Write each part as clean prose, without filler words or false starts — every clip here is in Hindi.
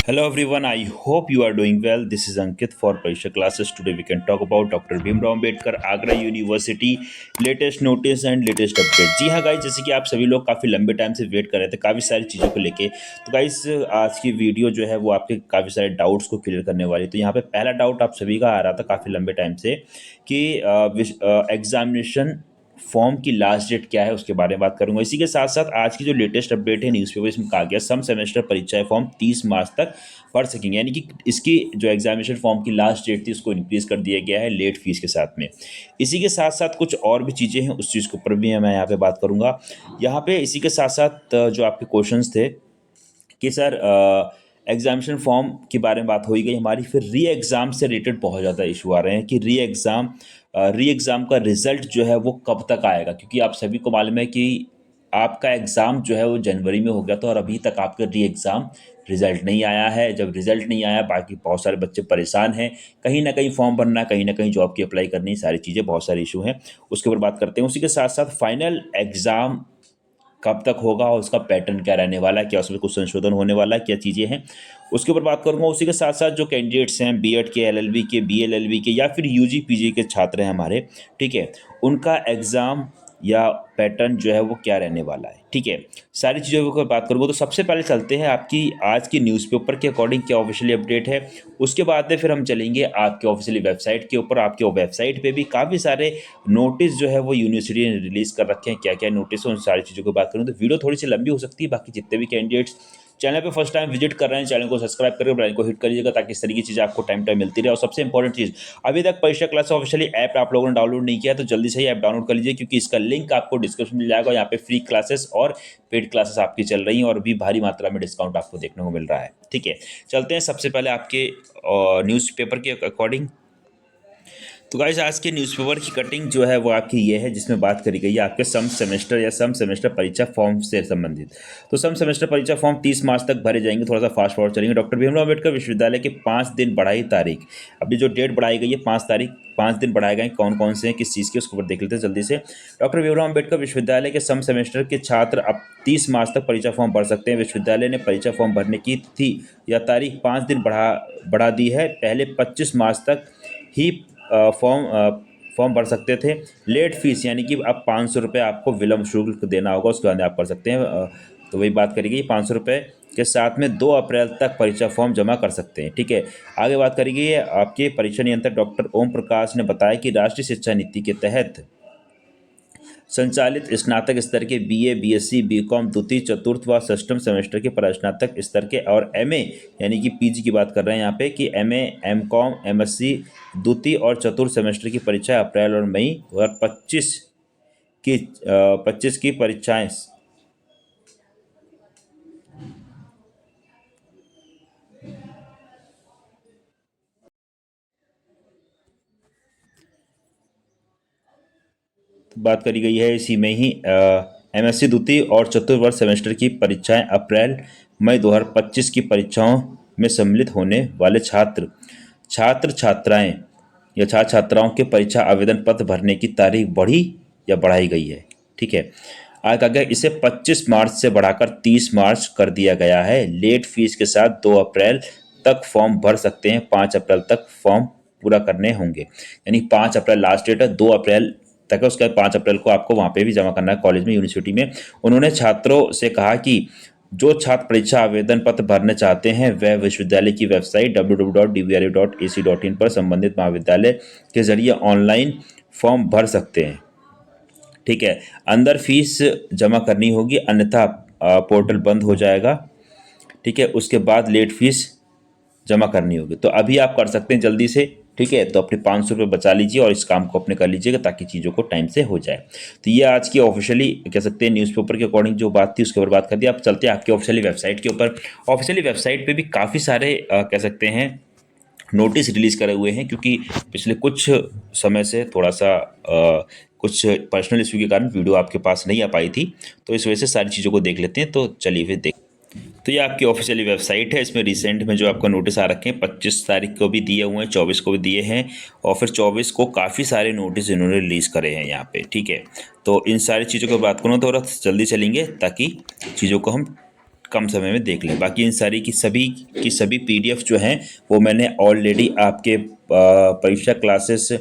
Hello everyone, I hope you are doing well. This is Ankit for Parisha classes. Today we can talk about Dr. Bhimrao Ambedkar Agra university latest notice and latest update. जी हाँ गाइज, जैसे कि आप सभी लोग काफ़ी लंबे टाइम से वेट कर रहे थे काफ़ी सारी चीज़ों को लेके। तो गाइज आज की वीडियो जो है वो आपके काफ़ी सारे डाउट्स को क्लियर करने वाली। तो यहाँ पे पहला डाउट आप सभी का आ रहा था काफ़ी लंबे टाइम से कि एग्जामिनेशन फॉर्म की लास्ट डेट क्या है, उसके बारे में बात करूंगा। इसी के साथ साथ आज की जो लेटेस्ट अपडेट है न्यूज़पेपर, इसमें कहा गया सम सेमेस्टर परीक्षाएं फॉर्म 30 मार्च तक भर सकेंगे, यानी कि इसकी जो एग्जामिनेशन फॉर्म की लास्ट डेट थी उसको इंक्रीज कर दिया गया है लेट फीस के साथ में। इसी के साथ साथ कुछ और भी चीज़ें हैं, उस चीज़ के ऊपर भी मैं यहाँ पे बात करूंगा। यहाँ पे इसी के साथ साथ जो आपके क्वेश्चंस थे कि सर एग्जामिनेशन फॉर्म के बारे में बात हो ही गई हमारी, फिर री एग्ज़ाम से रिलेटेड बहुत ज़्यादा इशू आ रहे हैं कि री एग्ज़ाम का रिज़ल्ट जो है वो कब तक आएगा, क्योंकि आप सभी को मालूम है कि आपका एग्ज़ाम जो है वो जनवरी में हो गया था और अभी तक आपका री एग्ज़ाम रिज़ल्ट नहीं आया है। जब रिज़ल्ट नहीं आया, बाकी बहुत सारे बच्चे परेशान हैं, कहीं ना कहीं फॉर्म भरना, कहीं ना कहीं जॉब की अप्लाई करनी, सारी चीज़ें, बहुत सारे इशू हैं, उसके ऊपर बात करते हैं। उसी के साथ साथ फाइनल एग्ज़ाम कब तक होगा और उसका पैटर्न क्या रहने वाला है, क्या उसमें कुछ संशोधन होने वाला है, क्या चीज़ें हैं, उसके ऊपर बात करूंगा। उसी के साथ साथ जो कैंडिडेट्स हैं बीएड के, एलएलबी के, बीएलएलबी के या फिर यूजी पीजी के छात्र हैं हमारे, ठीक है, उनका एग्ज़ाम या पैटर्न जो है वो क्या रहने वाला है, ठीक है, सारी चीज़ों के ऊपर बात करूँगा। तो सबसे पहले चलते हैं आपकी आज की न्यूज़पेपर के अकॉर्डिंग क्या ऑफिशियली अपडेट है। उसके बाद में फिर हम चलेंगे आपके ऑफिशियली वेबसाइट के ऊपर। आपके वेबसाइट पे भी काफ़ी सारे नोटिस जो है वो यूनिवर्सिटी ने रिलीज़ कर रखे हैं, क्या क्या नोटिस है, उन सारी चीज़ों की बात करूँ तो वीडियो थोड़ी सी लंबी हो सकती है। बाकी जितने भी कैंडिडेट्स चैनल पे फर्स्ट टाइम विजिट कर रहे हैं, चैनल को सब्सक्राइब करके बेल को हिट करिएगा ताकि इस तरीके की चीज़ें आपको टाइम टाइम मिलती रहे। और सबसे इंपॉर्टेंट चीज़, अभी तक परीक्षा क्लास ऑफिशियली ऐप आप लोगों ने डाउनलोड नहीं किया है तो जल्दी से ही ऐप डाउनलोड कर लीजिए, क्योंकि इसका लिंक आपको डिस्क्रिप्शन में मिल जाएगा। यहाँ पे फ्री क्लासेस और पेड क्लासेस आपकी चल रही हैं और भी भारी मात्रा में डिस्काउंट आपको देखने को मिल रहा है, ठीक है। चलते हैं सबसे पहले आपके न्यूज़पेपर के अकॉर्डिंग। तो गाइस आज के न्यूज़पेपर की कटिंग जो है वो आपकी ये है, जिसमें बात करी गई है आपके सम सेमेस्टर या सम सेमेस्टर परीक्षा फॉर्म से संबंधित। तो सम सेमेस्टर परीक्षा फॉर्म 30 मार्च तक भरे जाएंगे। थोड़ा सा फास्ट फॉरवर्ड चलेंगे। डॉक्टर भीमराव अम्बेडकर विश्वविद्यालय के 5 दिन बढ़ाई तारीख, अभी जो डेट बढ़ाई गई है 5 तारीख, 5 दिन बढ़ाए गए, कौन कौन से हैं, किस चीज़ के, उसके ऊपर देख लेते हैं जल्दी से। डॉक्टर भीमराव अम्बेडकर विश्वविद्यालय के सम सेमेस्टर के छात्र अब 30 मार्च तक परीक्षा फॉर्म भर सकते हैं। विश्वविद्यालय ने परीक्षा फॉर्म भरने की थी या तारीख 5 दिन बढ़ा दी है। पहले 25 मार्च तक ही फॉर्म भर सकते थे। लेट फीस यानी कि अब 500 रुपये आपको विलम्ब शुल्क देना होगा, उसके बाद आप कर सकते हैं। तो वही बात करेगी, 500 रुपये के साथ में 2 अप्रैल तक परीक्षा फॉर्म जमा कर सकते हैं, ठीक है। आगे बात करेगी, आपके परीक्षा नियंत्रक डॉक्टर ओम प्रकाश ने बताया कि राष्ट्रीय शिक्षा नीति के तहत संचालित स्नातक स्तर के बीए, बीएससी, बीकॉम द्वितीय, चतुर्थ व षष्ठम सेमेस्टर के परास्नातक स्तर के और एमए यानी कि पीजी की बात कर रहे हैं यहाँ पे कि एमए, एमकॉम, एमएससी द्वितीय और चतुर्थ सेमेस्टर की परीक्षा अप्रैल और मई 2025 की 25 की परीक्षाएं बात करी गई है। इसी में ही एमएससी द्वितीय और चतुर्थ सेमेस्टर की परीक्षाएं अप्रैल मई 2025 की परीक्षाओं में सम्मिलित होने वाले छात्र छात्राएं या छात्र छात्राओं के परीक्षा आवेदन पत्र भरने की तारीख बढ़ी या बढ़ाई गई है, ठीक है। आगे कहा गया इसे 25 मार्च से बढ़ाकर 30 मार्च कर दिया गया है। लेट फीस के साथ 2 अप्रैल तक फॉर्म भर सकते हैं। 5 अप्रैल तक फॉर्म पूरा करने होंगे, यानी 5 अप्रैल लास्ट डेट है, 2 अप्रैल तक है। उसके बाद 5 अप्रैल को आपको वहाँ पे भी जमा करना है कॉलेज में, यूनिवर्सिटी में। उन्होंने छात्रों से कहा कि जो छात्र परीक्षा आवेदन पत्र भरने चाहते हैं वह विश्वविद्यालय की वेबसाइट www.dvru.ac.in पर संबंधित महाविद्यालय के जरिए ऑनलाइन फॉर्म भर सकते हैं, ठीक है। अंदर फीस जमा करनी होगी, अन्यथा पोर्टल बंद हो जाएगा, ठीक है। उसके बाद लेट फीस जमा करनी होगी। तो अभी आप कर सकते हैं जल्दी से, ठीक है। तो अपने 500 रुपये बचा लीजिए और इस काम को अपने कर लीजिएगा ताकि चीज़ों को टाइम से हो जाए। तो ये आज की ऑफिशियली कह सकते हैं न्यूज़पेपर के अकॉर्डिंग जो बात थी उसके ऊपर बात कर दी। आप चलते हैं आपके ऑफिशियली वेबसाइट के ऊपर। ऑफिशियली वेबसाइट पे भी काफ़ी सारे कह सकते हैं नोटिस रिलीज़ करे हुए हैं, क्योंकि पिछले कुछ समय से थोड़ा सा कुछ पर्सनल इशू के कारण वीडियो आपके पास नहीं आ पाई थी, तो इस वजह से सारी चीज़ों को देख लेते हैं। तो चलिए फिर देख तो ये आपकी ऑफिशियली वेबसाइट है। इसमें रिसेंट में जो आपको नोटिस आ रखे हैं 25 तारीख को भी दिए हुए हैं, 24 को भी दिए हैं और फिर 24 को काफ़ी सारे नोटिस इन्होंने रिलीज़ करे हैं यहाँ पे। ठीक है, तो इन सारी चीज़ों की बात करूँ तो थोड़ा जल्दी चलेंगे ताकि चीज़ों को हम कम समय में देख लें। बाकी इन सारी की सभी पीडीएफ जो हैं वो मैंने ऑलरेडी आपके परीक्षा क्लासेस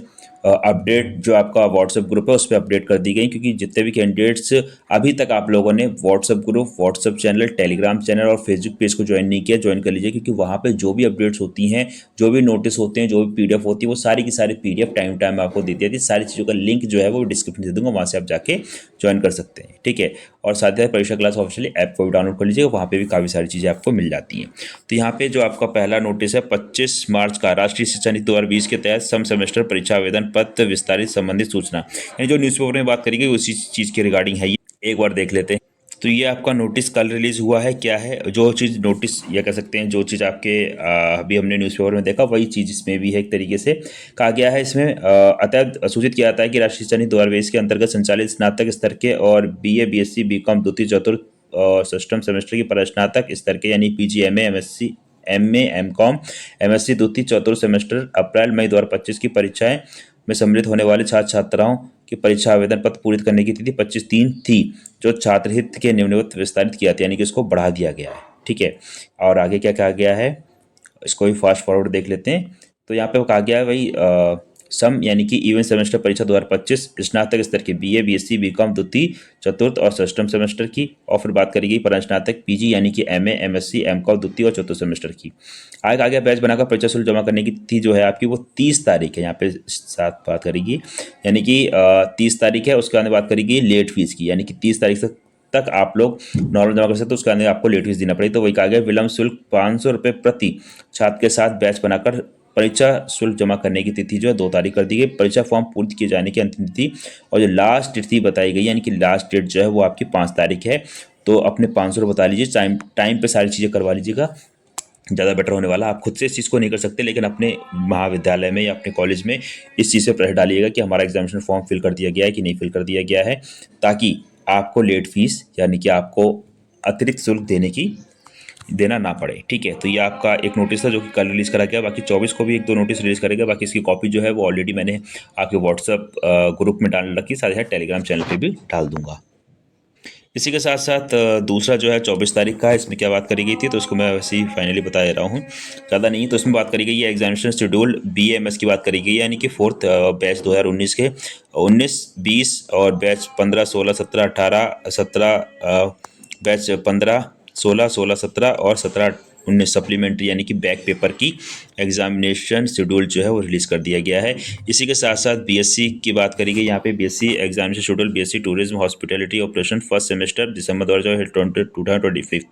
अपडेट जो आपका व्हाट्सएप ग्रुप है उस पर अपडेट कर दी गई, क्योंकि जितने भी कैंडिडेट्स अभी तक आप लोगों ने WhatsApp group, WhatsApp channel, Telegram channel और फेसबुक पेज को ज्वाइन नहीं किया, ज्वाइन कर लीजिए, क्योंकि वहाँ पे जो भी अपडेट्स होती हैं, जो भी नोटिस होते हैं, जो भी पीडीएफ होती है, वो सारी की सारी पीडीएफ टाइम टाइम आपको देती है। सारी चीज़ों का लिंक जो है वो डिस्क्रिप्शन दे दूंगा, वहाँ से आप जाके ज्वाइन कर सकते हैं। ठीक है, और साथ ही परीक्षा क्लास ऑफिशियली ऐप को भी डाउनलोड कर लीजिएगा, वहाँ पे भी काफ़ी सारी चीज़ें आपको मिल जाती हैं। तो यहाँ पे जो आपका पहला नोटिस है 25 मार्च का, राष्ट्रीय शिक्षा नीति 2020 के तहत सम सेमेस्टर परीक्षा आवेदन पत्र विस्तारित संबंधित सूचना, यानी जो न्यूज़पेपर में बात करी गई उसी चीज़ के रिगार्डिंग है ये। एक बार देख लेते हैं। तो ये आपका नोटिस कल रिलीज़ हुआ है। क्या है जो चीज़ नोटिस या कह सकते हैं जो चीज़ आपके अभी हमने न्यूज़पेपर में देखा वही चीज़ इसमें भी है। एक तरीके से कहा गया है इसमें अतः सूचित किया जाता है कि राष्ट्रीय शिक्षा नीति 2020 के अंतर्गत संचालित स्नातक स्तर के और बीए, बीएससी, बीकॉम द्वितीय, चतुर्थ और षष्ठम सेमेस्टर की परास्नातक स्तर के यानी PG, MA, MSc, MA, MCom, MSc द्वितीय, चतुर्थ सेमेस्टर अप्रैल मई 2025 की परीक्षाएं में सम्मिलित होने वाले छात्र छात्राओं की परीक्षा आवेदन पत्र पूरित करने की तिथि 25/3 थी, जो छात्र हित के निम्नवत विस्तारित किया था, यानी कि इसको बढ़ा दिया गया है। ठीक है, और आगे क्या कहा गया है इसको भी फास्ट फॉरवर्ड देख लेते हैं। तो यहाँ पे वो कहा गया है भाई सम यानी कि इवन सेमेस्टर परीक्षा 2025 स्नातक स्तर के बीए, बीएससी, बीकॉम द्वितीय, चतुर्थ और षष्ठम सेमेस्टर की, और फिर बात करी गई परास्नातक पीजी यानी कि एमए, एमएससी, एमकॉम द्वितीय और चतुर्थ सेमेस्टर की। आगे आगे बैच बनाकर परीक्षा शुल्क जमा करने की तिथि जो है आपकी वो 30 तारीख है, यहाँ पे साथ बात करेगी, यानी कि 30 तारीख है। उसके बाद बात करेगी लेट फीस की, यानी कि 30 तारीख तक आप लोग नॉर्मल जमा कर सकते हो, उसके अंदर आपको लेट फीस देना पड़ेगी। तो वही कहा गया विलम्ब शुल्क 500 रुपये प्रति छात्र के साथ बैच बनाकर परीक्षा शुल्क जमा करने की तिथि जो है 2 तारीख कर दी गई। परीक्षा फॉर्म पूर्ण किए जाने की अंतिम तिथि और जो लास्ट तिथि बताई गई यानी कि लास्ट डेट जो है वो आपकी 5 तारीख है। तो अपने 500 रुपये बता लीजिए, टाइम टाइम पे सारी चीज़ें करवा लीजिएगा, ज़्यादा बेटर होने वाला। आप खुद से इस चीज़ को नहीं कर सकते, लेकिन अपने महाविद्यालय में या अपने कॉलेज में इस चीज़ पे प्रेशर डालिएगा कि हमारा एग्जामिनेशन फॉर्म फिल कर दिया गया है कि नहीं फिल कर दिया गया है, ताकि आपको लेट फीस यानी कि आपको अतिरिक्त शुल्क देना ना पड़े। ठीक है, तो ये आपका एक नोटिस था जो कि कल रिलीज़ करा गया। बाकी 24 को भी 1-2 नोटिस रिलीज़ करेगा। बाकी इसकी कॉपी जो है वो ऑलरेडी मैंने आपके व्हाट्सएप ग्रुप में डाल रखी, साथ ही टेलीग्राम चैनल पे भी डाल दूंगा। इसी के साथ साथ दूसरा जो है 24 तारीख का है, इसमें क्या बात करी गई थी तो उसको मैं वैसे ही फाइनली बता दे रहा हूँ, ज़्यादा नहीं। तो इसमें बात करी गई है एग्जामिनेशन शेड्यूल BAMS की बात करी गई है, यानी कि फोर्थ बैच 2019 के 19-20 और बैच 15, 16, 17, 18, 17, बैच 15, 16, 16, 17 और 17, 19 सप्लीमेंट्री यानी कि बैक पेपर की एग्जामिनेशन शेड्यूल जो है वो रिलीज़ कर दिया गया है। इसी के साथ साथ बीएससी की बात करी गई, यहाँ पे BSc examination schedule BSc tourism hospitality operation first semester दिसंबर 2025,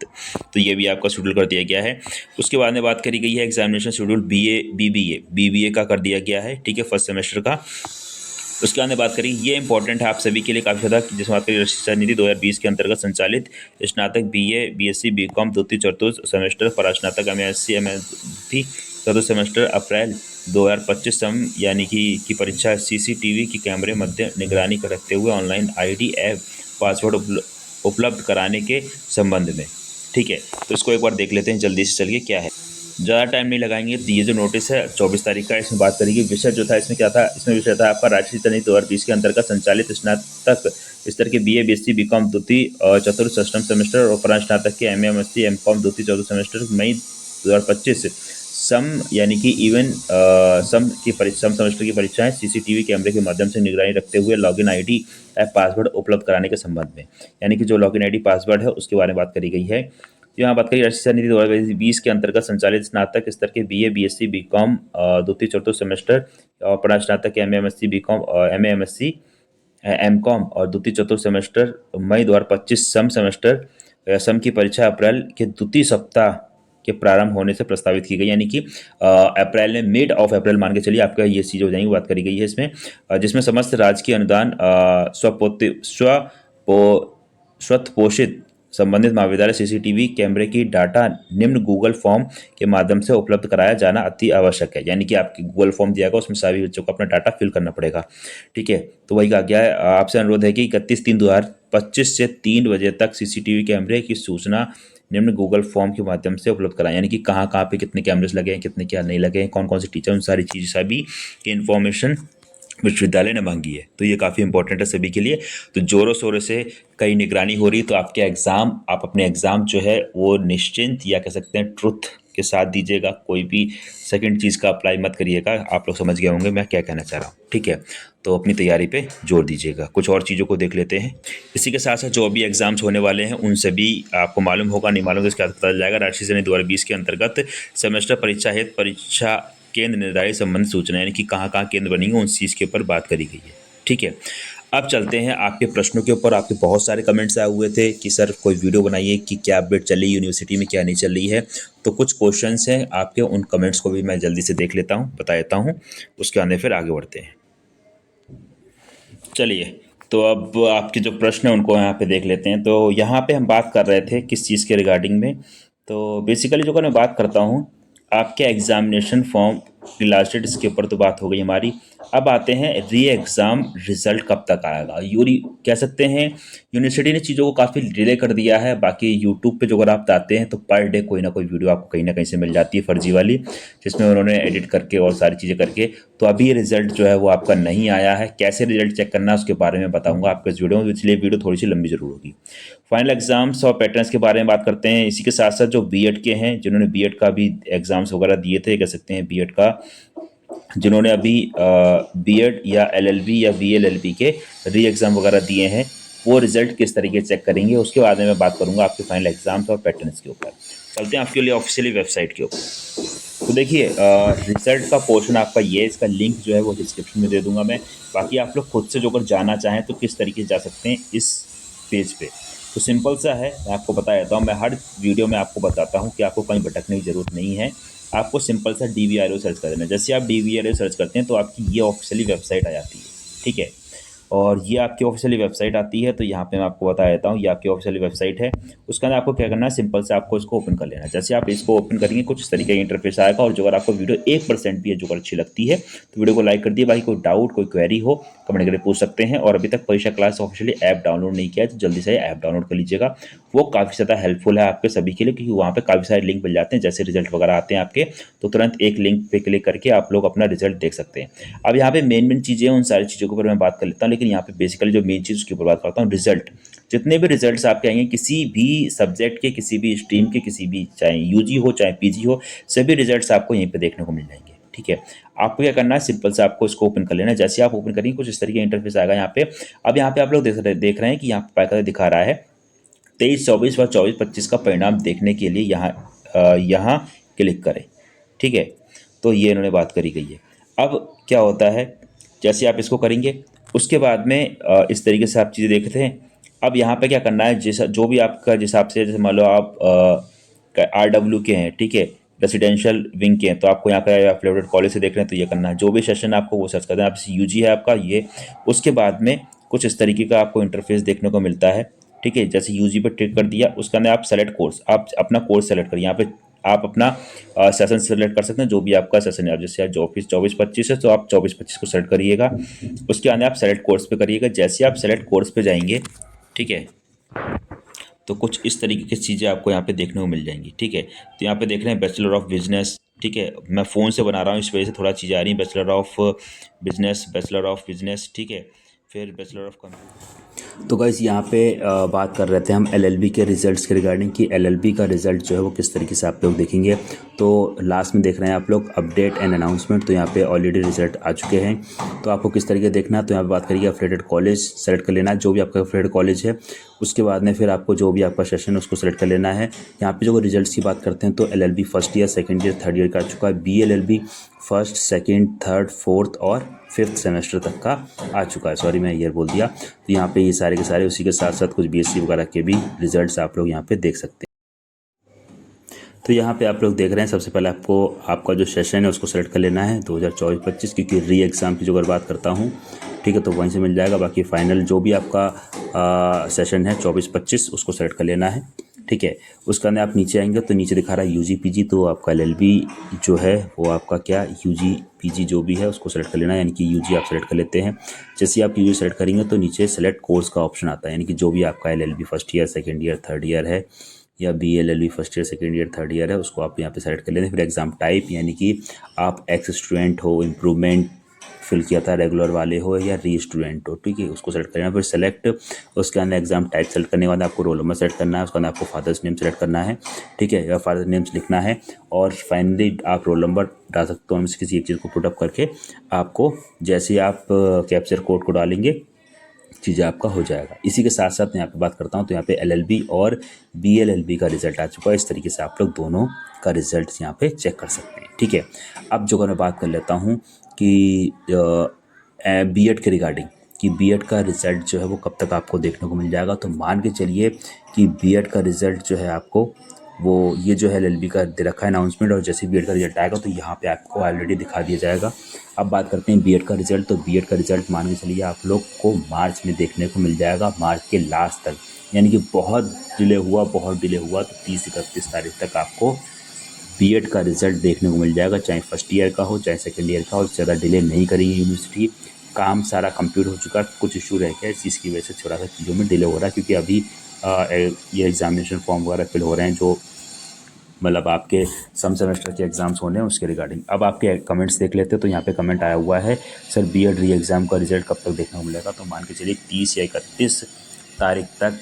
तो ये भी आपका शेड्यूल कर दिया गया है। उसके बाद में बात करी गई है एग्जामिनेशन शेड्यूल BBA का कर दिया गया है। ठीक है, फर्स्ट सेमेस्टर का। उसके बाद बात करें, ये इंपॉर्टेंट है आप सभी के लिए काफ़ी ज़्यादा, जिसमें बात करें शिक्षा नीति 2020 के अंतर्गत संचालित स्नातक BA, BSc, बीकॉम द्वितीय, चतुर्थ सेमेस्टर, परास्नातक MSc, MSc चतुर्थ सेमेस्टर अप्रैल 2025 सम यानी कि परीक्षा CCTV की कैमरे मध्य निगरानी रखते हुए ऑनलाइन ID ऐप पासवर्ड उपलब्ध कराने के संबंध में। ठीक है, तो इसको एक बार देख लेते हैं जल्दी से, चलिए क्या है, ज़्यादा टाइम नहीं लगाएंगे। तो ये जो नोटिस है 24 तारीख का, इसमें बात करेंगे। विषय जो था इसमें क्या था, इसमें विषय था आपका राष्ट्रीय शिक्षा नीति 2020 के अंतर्गत संचालित स्नातक स्तर के BA, BSc, बीकॉम द्वितीय और चतुर्थ षष्ठम सेमेस्टर और परास्नातक के MA, MSc, एमकॉम द्वितीय, चतुर्थ सेमेस्टर मई 2025 सम यानी कि इवन सम सेमेस्टर की परीक्षाएं CCTV कैमरे के माध्यम से निगरानी रखते हुए लॉगिन ID ऐप पासवर्ड उपलब्ध कराने के संबंध में, यानी कि जो लॉगिन ID पासवर्ड है उसके बारे में बात करी गई है। यहाँ बात करिए राष्ट्रीय शिक्षा नीति 2020 के अंतर्गत संचालित स्नातक स्तर के BA, BSc, बीकॉम द्वितीय, चतुर्थ सेमेस्टर और परास्नातक के MA, MSc, BCom MA, MSc, MCom और द्वितीय, चतुर्थ सेमेस्टर मई 2025 सम सेमेस्टर सम की परीक्षा अप्रैल के द्वितीय सप्ताह के प्रारंभ होने से प्रस्तावित की गई, यानी कि अप्रैल में मिड ऑफ अप्रैल मान के चलिए आपका ये चीज़ हो जाएंगी। बात करी गई है इसमें जिसमें समस्त राजकीय अनुदान स्वपोषित संबंधित महाविद्यालय CCTV कैमरे की डाटा निम्न गूगल फॉर्म के माध्यम से उपलब्ध कराया जाना अति आवश्यक है, यानी कि आपकी गूगल फॉर्म दिया गया उसमें सभी बच्चों को अपना डाटा फिल करना पड़ेगा। ठीक है, तो वही कहा गया है, आपसे अनुरोध है कि 31/3/2025 से 3 बजे तक CCTV कैमरे की सूचना निम्न गूगल फॉर्म के माध्यम से उपलब्ध कराएं, यानी कि कहाँ कहाँ पे कितने कैमरेज लगे हैं, कितने क्या नहीं लगे हैं, कौन कौन से टीचर, उन सारी चीज़ सभी की इन्फॉर्मेशन विश्वविद्यालय ने मांगी है। तो ये काफ़ी इंपॉर्टेंट है सभी के लिए। तो जोरों शोरों से कई निगरानी हो रही है, तो आपके एग्ज़ाम, आप अपने एग्ज़ाम जो है वो निश्चिंत या कह सकते हैं ट्रुथ के साथ दीजिएगा। कोई भी सेकंड चीज़ का अप्लाई मत करिएगा। आप लोग समझ गए होंगे मैं क्या कहना चाह रहा हूँ, ठीक है। तो अपनी तैयारी पे जोर दीजिएगा। कुछ और चीज़ों को देख लेते हैं। इसी के साथ साथ जो अभी एग्जाम्स होने वाले हैं उन सभी आपको मालूम होगा, नहीं मालूम तो इसका पता चल जाएगा। राष्ट्रीय सेवा 2020 के अंतर्गत सेमेस्टर परीक्षा हेतु परीक्षा केंद्र निर्धारित संबंधित सूचना, यानी कि कहाँ कहाँ केंद्र बनेंगे उन चीज़ के ऊपर बात करी गई है, ठीक है। अब चलते हैं आपके प्रश्नों के ऊपर। आपके बहुत सारे कमेंट्स आए हुए थे कि सर कोई वीडियो बनाइए कि क्या अपडेट चल रही है यूनिवर्सिटी में, क्या नहीं चल रही है। तो कुछ क्वेश्चंस हैं आपके, उन कमेंट्स को भी मैं जल्दी से देख लेता हूँ, बता देता हूँ, उसके आने फिर आगे बढ़ते हैं। चलिए, तो अब आपके जो प्रश्न हैं उनको यहाँ पे देख लेते हैं। तो यहाँ पे हम बात कर रहे थे किस चीज़ के रिगार्डिंग में। तो बेसिकली जो मैं बात करता हूँ आपके एग्जामिनेशन फॉर्म की लास्ट डेट, इसके ऊपर तो बात हो गई हमारी। अब आते हैं री एग्ज़ाम रिजल्ट कब तक आएगा। यूरी कह सकते हैं यूनिवर्सिटी ने चीज़ों को काफ़ी डिले कर दिया है। बाकी यूट्यूब पे जो अगर आप आते हैं तो पर डे कोई ना कोई वीडियो आपको कहीं ना कहीं से मिल जाती है फर्जी वाली, जिसमें उन्होंने एडिट करके और सारी चीज़ें करके। तो अभी रिजल्ट जो है वो आपका नहीं आया है। कैसे रिजल्ट चेक करना है उसके बारे में बताऊंगा आपको इस वीडियो में, इसलिए वीडियो थोड़ी सी लंबी जरूर होगी। फाइनल एग्जाम्स और पैटर्न्स के बारे में बात करते हैं। इसी के साथ साथ जो बीएड के हैं, जिन्होंने बीएड का भी एग्जाम्स वगैरह दिए थे, कह सकते हैं बीएड का, जिन्होंने अभी बीएड या एलएलबी या वीएलएलबी के री एग्ज़ाम वगैरह दिए हैं, वो रिजल्ट किस तरीके से चेक करेंगे उसके बारे में मैं बात करूंगा आपके फाइनल एग्जाम्स और पैटर्न्स के ऊपर। चलते हैं आपके लिए ऑफिशियली वेबसाइट के ऊपर। तो देखिए रिजल्ट का पोर्शन आपका ये, इसका लिंक जो है वो डिस्क्रिप्शन में दे दूंगा मैं। बाकी आप लोग खुद से जो अगर जाना चाहें तो किस तरीके से जा सकते हैं इस पेज पे, तो सिंपल सा है, मैं आपको बता देता हूँ। मैं हर वीडियो में आपको बताता हूँ कि आपको कहीं भटकने की ज़रूरत नहीं है। आपको सिंपल सा DVRO सर्च कर देना है। जैसे आप DVRO सर्च करते हैं तो आपकी ये ऑफिशियली वेबसाइट आ जाती है, ठीक है। और ये आपकी ऑफिशियली वेबसाइट आती है। तो यहाँ पे मैं आपको बता देता हूँ, ये आपकी ऑफिशियली वेबसाइट है। उसके अंदर आपको क्या करना है, सिंपल से आपको इसको ओपन कर लेना है। जैसे आप इसको ओपन करेंगे कुछ इस तरीके का इंटरफेस आएगा। और जो अगर आपको वीडियो 1% भी है जो अगर अच्छी लगती है तो वीडियो को लाइक कर दिए। बाकी कोई डाउट कोई क्वेरी हो कमेंट करके पूछ सकते हैं। और अभी तक परीक्षा क्लास ऑफिशियली ऐप डाउनलोड नहीं किया है तो जल्दी से ऐप डाउनलोड कर लीजिएगा। वो काफ़ी ज़्यादा हेल्पफुल है आपके सभी के लिए, क्योंकि वहाँ पे काफ़ी सारे लिंक मिल जाते हैं। जैसे रिजल्ट वगैरह आते हैं आपके, तो तुरंत एक लिंक पे क्लिक करके आप लोग अपना रिजल्ट देख सकते हैं। अब यहाँ पे मेन चीज़ें हैं, उन सारी चीज़ों के ऊपर मैं बात कर लेता हूँ। लेकिन यहाँ पे बेसिकली जो मेन चीज़ उसके ऊपर बात करता हूँ, रिजल्ट। जितने भी रिजल्ट्स आपके आएंगे किसी भी सब्जेक्ट के, किसी भी स्ट्रीम के, किसी भी, चाहे यूजी हो चाहे पीजी हो, सभी रिजल्ट्स आपको यहीं पे देखने को मिल जाएंगे, ठीक है। आपको क्या करना है, सिंपल से आपको इसको ओपन कर लेना है। जैसे आप ओपन करेंगे कुछ इस तरीके इंटरफेस आएगा यहाँ पे। अब यहाँ पे आप लोग देख रहे हैं कि यहाँ पे दिखा रहा है 23, 24 व 24, 25 का परिणाम देखने के लिए यहाँ क्लिक करें, ठीक है। तो ये इन्होंने बात करी गई है। अब क्या होता है, जैसे आप इसको करेंगे उसके बाद में इस तरीके से आप चीज़ें देखते हैं। अब यहाँ पे क्या करना है, जैसा जो भी आपका जिस हिसाब से, जैसे मान लो आप RW के हैं, ठीक है, रेसिडेंशियल विंग के हैं, तो आपको यहाँ पे अफिलिएटेड कॉलेज से देख रहे हैं तो ये करना है। जो भी सेशन आपको वो सर्च करना है। आप यूजी है आपका ये, उसके बाद में कुछ इस तरीके का आपको इंटरफेस देखने को मिलता है, ठीक है। जैसे यूजी पे टिक कर दिया, उसके अंदर आप सेलेक्ट कोर्स, आप अपना कोर्स सेलेक्ट करिए। यहाँ पे आप अपना सेशन सेलेक्ट कर सकते हैं, जो भी आपका सेशन है। आप जैसे आज ऑफिस 24-25 है तो आप 24-25 को सेलेक्ट करिएगा। उसके अंदर आप सेलेक्ट कोर्स पे करिएगा। जैसे आप सेलेक्ट कोर्स पे जाएंगे, ठीक है, तो कुछ इस तरीके की चीज़ें आपको यहाँ पे देखने को मिल जाएंगी, ठीक है। तो यहाँ पे देख रहे हैं बैचलर ऑफ बिजनेस, ठीक है। मैं फ़ोन से बना रहा हूँ इस वजह से थोड़ा चीज़ें आ रही हैं। बैचलर ऑफ बिजनेस, ठीक है। फिर बैचलर ऑफ कंप्यूटर। तो गाइस यहाँ पे बात कर रहे थे हम एलएलबी के रिजल्ट्स के रिगार्डिंग कि एलएलबी का रिजल्ट जो है वो किस तरीके से आप लोग देखेंगे। तो लास्ट में देख रहे हैं आप लोग अपडेट एंड अनाउंसमेंट। तो यहाँ पे ऑलरेडी रिजल्ट आ चुके हैं। तो आपको किस तरीके देखना है, तो यहाँ पे बात करिए अफिलिएटेड कॉलेज सेलेक्ट कर लेना है, जो भी आपका अफिलिएटेड कॉलेज है। उसके बाद में फिर आपको जो भी आपका सेशन है उसको सेलेक्ट कर लेना है। यहाँ पे जो रिजल्ट्स की बात करते हैं तो LLB first year, second year, third year का आ चुका है। BLLB first, second, third, fourth और फिफ्थ सेमेस्टर तक का आ चुका है। सॉरी मैं ईयर बोल दिया। तो यहाँ पे ये सारे के सारे, उसी के साथ साथ कुछ बीएससी वगैरह के भी रिजल्ट्स आप लोग यहाँ पे देख सकते हैं। तो यहाँ पे आप लोग देख रहे हैं, सबसे पहले आपको आपका जो सेशन है उसको सेलेक्ट कर लेना है 2024-25, क्योंकि री एग्ज़ाम की जो अगर बात करता हूँ, ठीक है, तो वहीं से मिल जाएगा। बाकी फाइनल जो भी आपका सेशन है 24-25 उसको सेलेक्ट कर लेना है, ठीक है। उसके अंदर आप नीचे आएंगे तो नीचे दिखा रहा है यूजी पीजी, तो आपका एलएलबी जो है वो आपका क्या यूजी पीजी जो भी है उसको सेलेक्ट कर लेना है, यानी कि यूजी आप सेलेक्ट कर लेते हैं। जैसे आप यूजी सेलेक्ट करेंगे तो नीचे सेलेक्ट कोर्स का ऑप्शन आता है, यानी कि जो भी आपका LLB first year, second year, third year है, या BA first year second year third year है उसको आप यहाँ पे सेलेक्ट कर लेते हैं। फिर एग्ज़ाम टाइप यानी कि आप एक्स स्टूडेंट हो, इम्प्रूवमेंट फिल किया था, रेगुलर वाले हो या री स्टूडेंट हो, ठीक है, उसको सेलेक्ट करना। फिर सेलेक्ट, उसके अंदर एग्जाम टाइप सेलेक्ट करने के बाद आपको रोल नंबर सेलेक्ट करना है, उसके अंदर आपको फादर्स नेम सेलेक्ट करना है, ठीक है, या फादर्स नेम्स लिखना है। और फाइनली आप रोल नंबर डाल सकते हो, उनमें से किसी एक चीज़ को पुटअप करके आपको जैसे ही आप कैप्चर कोड को डालेंगे चीज़ें आपका हो जाएगा। इसी के साथ साथ मैं यहाँ पे बात करता हूँ तो यहाँ पे LLB और BLLB का रिजल्ट आ चुका है। इस तरीके से आप लोग दोनों का रिजल्ट यहाँ पे चेक कर सकते हैं, ठीक है। अब जो मैं बात कर लेता हूँ कि B.Ed के रिगार्डिंग कि B.Ed का रिज़ल्ट जो है वो कब तक आपको देखने को मिल जाएगा। तो मान के चलिए कि B.Ed का रिज़ल्ट जो है आपको वो ये जो है LLB का दे रखा है अनाउंसमेंट, और जैसे B.Ed का रिजल्ट आएगा तो यहाँ पे आपको ऑलरेडी दिखा दिया जाएगा। अब बात करते हैं B.Ed का रिजल्ट। तो B.Ed का रिजल्ट मान के चलिए आप लोग को मार्च में देखने को मिल जाएगा, मार्च के लास्ट तक, यानी कि बहुत डिले हुआ तो 30-31 तारीख तक आपको B.Ed का रिजल्ट देखने को मिल जाएगा, चाहे फर्स्ट ईयर का हो चाहे सेकेंड ईयर का हो। ज़्यादा डिले नहीं करेगी यूनिवर्सिटी, काम सारा कंप्लीट हो चुका है, कुछ इशू रह गया है, इस चीज़ की वजह से थोड़ा सा चीज़ों में डिले हो रहा है, क्योंकि अभी ये एग्जामिनेशन फॉर्म वगैरह फिल हो रहे हैं, जो मतलब आपके सम सेमेस्टर के एग्जाम्स होने हैं उसके रिगार्डिंग। अब आपके कमेंट्स देख लेते हैं। तो यहाँ पे कमेंट आया हुआ है, सर B.Ed री एग्ज़ाम का रिजल्ट कब तक देखने को मिलेगा। तो मान के चलिए 30 या 31 तारीख तक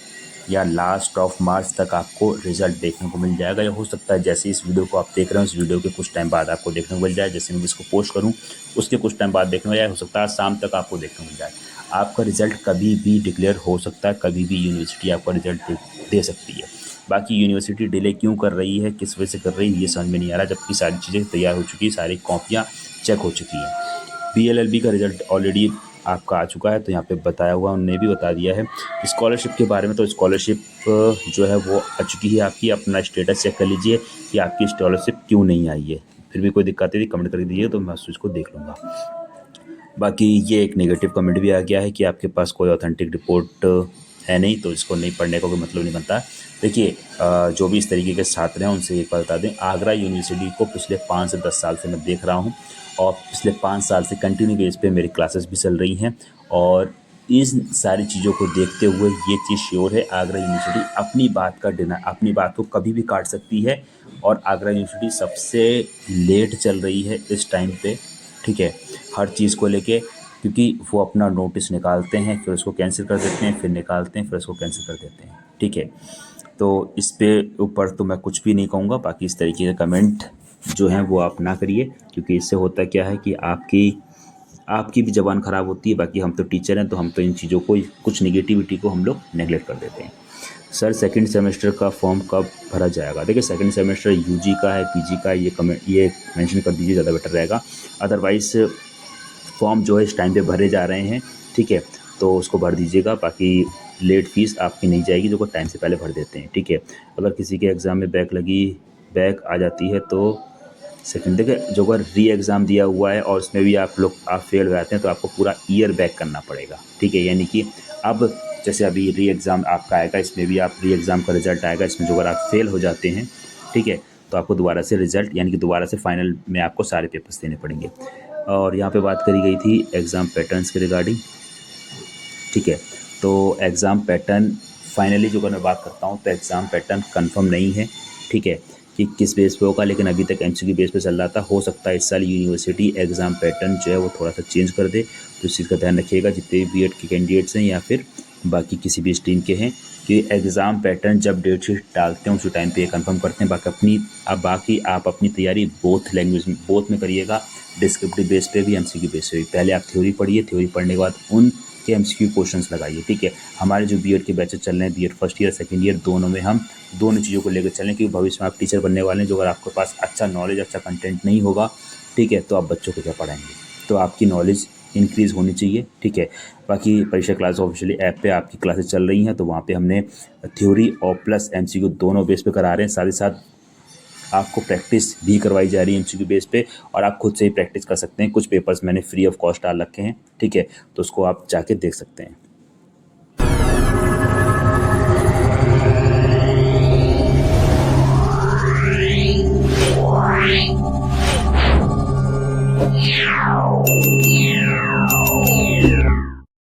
या लास्ट ऑफ मार्च तक आपको रिजल्ट देखने को मिल जाएगा, या हो सकता है जैसे इस वीडियो को आप देख रहे हैं उस वीडियो के कुछ टाइम बाद आपको देखने को मिल जाए, जैसे मैं इसको पोस्ट करूँ उसके कुछ टाइम बाद देखने को जाए, हो सकता है शाम तक आपको देखने को मिल जाए। आपका रिजल्ट कभी भी डिक्लेयर हो सकता है, कभी भी यूनिवर्सिटी आपका रिजल्ट दे सकती है। बाकी यूनिवर्सिटी डिले क्यों कर रही है, किस वजह से कर रही है, ये समझ में नहीं आ रहा, जबकि सारी चीज़ें तैयार हो चुकी है, सारी कॉपियाँ चेक हो चुकी हैं। BLLB का रिजल्ट ऑलरेडी आपका आ चुका है, तो यहाँ पे बताया हुआ उन्होंने भी बता दिया है। स्कॉलरशिप के बारे में तो स्कॉलरशिप जो है वो आ चुकी है आपकी, अपना स्टेटस चेक कर लीजिए कि आपकी स्कॉलरशिप क्यों नहीं आई है। फिर भी कोई दिक्कत है कमेंट करके दीजिए तो मैं उस चीज़ को देख लूँगा। बाकी ये एक नेगेटिव कमेंट भी आ गया है कि आपके पास कोई ऑथेंटिक रिपोर्ट है नहीं, तो इसको नहीं पढ़ने का कोई मतलब नहीं बनता। देखिए जो भी इस तरीके के छात्र हैं उनसे एक बात बता दें, आगरा यूनिवर्सिटी को पिछले 5 से 10 साल से मैं देख रहा हूँ, और पिछले 5 साल से कंटिन्यू बेस पे मेरी क्लासेस भी चल रही हैं, और इन सारी चीज़ों को देखते हुए ये चीज़ श्योर है, आगरा यूनिवर्सिटी अपनी बात को कभी भी काट सकती है। और आगरा यूनिवर्सिटी सबसे लेट चल रही है इस टाइम पे, ठीक है, हर चीज़ को लेके, क्योंकि वो अपना नोटिस निकालते हैं फिर उसको कैंसिल कर देते हैं, फिर निकालते हैं फिर उसको कैंसिल कर देते हैं, ठीक है। तो इस पे ऊपर तो मैं कुछ भी नहीं कहूँगा। बाकी इस तरीके के कमेंट जो हैं वो आप ना करिए, क्योंकि इससे होता क्या है कि आपकी भी ज़बान ख़राब होती है। बाकी हम तो टीचर हैं, तो हम तो इन चीज़ों को, कुछ निगेटिविटी को हम लोग नेगलेक्ट कर देते हैं। सर सेकंड सेमेस्टर का फॉर्म कब भरा जाएगा। देखिए सेकंड सेमेस्टर यूजी का है, पीजी का है, ये मेंशन कर दीजिए, ज़्यादा बेटर रहेगा। अदरवाइज़ फॉर्म जो है इस टाइम पे भरे जा रहे हैं, ठीक है, तो उसको भर दीजिएगा। बाकी लेट फीस आपकी नहीं जाएगी जो को टाइम से पहले भर देते हैं, ठीक है। अगर किसी के एग्ज़ाम में बैक आ जाती है तो सेकंड, देखिए जो अगर री एग्ज़ाम दिया हुआ है और उसमें भी आप फेल हो जाते हैं तो आपको पूरा ईयर बैक करना पड़ेगा, ठीक है। यानी कि अब जैसे अभी री एग्ज़ाम आपका आएगा, इसमें भी आप री एग्ज़ाम का रिजल्ट आएगा, इसमें जो अगर आप फेल हो जाते हैं, ठीक है, तो आपको दोबारा से रिजल्ट यानी कि दोबारा से फाइनल में आपको सारे पेपर्स देने पड़ेंगे। और यहाँ पे बात करी गई थी एग्ज़ाम पैटर्न्स के रिगार्डिंग, ठीक है। तो एग्ज़ाम पैटर्न फाइनली जो अगर मैं बात करता हूँ तो एग्ज़ाम पैटर्न कंफर्म नहीं है, ठीक है, कि किस बेस पे होगा, लेकिन अभी तक MCQ बेस पे चल रहा था। हो सकता है इस साल यूनिवर्सिटी एग्ज़ाम पैटर्न जो है वो थोड़ा सा चेंज कर दे, तो इस चीज़ का ध्यान रखिएगा जितने भी B.Ed के कैंडिडेट्स हैं या फिर बाकी किसी भी स्ट्रीम के हैं, कि एग्ज़ाम पैटर्न जब डेट शीट डालते हैं उसी टाइम पे कंफर्म करते हैं। बाकी आप अपनी तैयारी बोथ में करिएगा, डिस्क्रिप्टिव बेस पे भी MCQ बेस पे भी। पहले आप थ्योरी पढ़िए, थ्योरी पढ़ने के बाद उनके MCQ क्वेश्चंस लगाइए, ठीक है। हमारे जो B.Ed के बैचेस चल रहे हैं, B.Ed first year second year दोनों में हम दोनों चीज़ों को लेकर चलें, क्योंकि भविष्य में आप टीचर बनने वाले हैं। जो अगर आपके पास अच्छा नॉलेज, अच्छा कंटेंट नहीं होगा, ठीक है, तो आप बच्चों को क्या पढ़ाएंगे। तो आपकी नॉलेज इंक्रीज़ होनी चाहिए, ठीक है। बाकी परीक्षा क्लास ऑफिशियली ऐप पे आपकी क्लासेस चल रही हैं, तो वहाँ पे हमने थ्योरी और प्लस MCQ दोनों बेस पे करा रहे हैं। साथ ही साथ आपको प्रैक्टिस भी करवाई जा रही है MCQ बेस पे, और आप खुद से ही प्रैक्टिस कर सकते हैं। कुछ पेपर्स मैंने फ्री ऑफ कॉस्ट डाल रखे हैं, ठीक है, तो उसको आप जाके देख सकते हैं।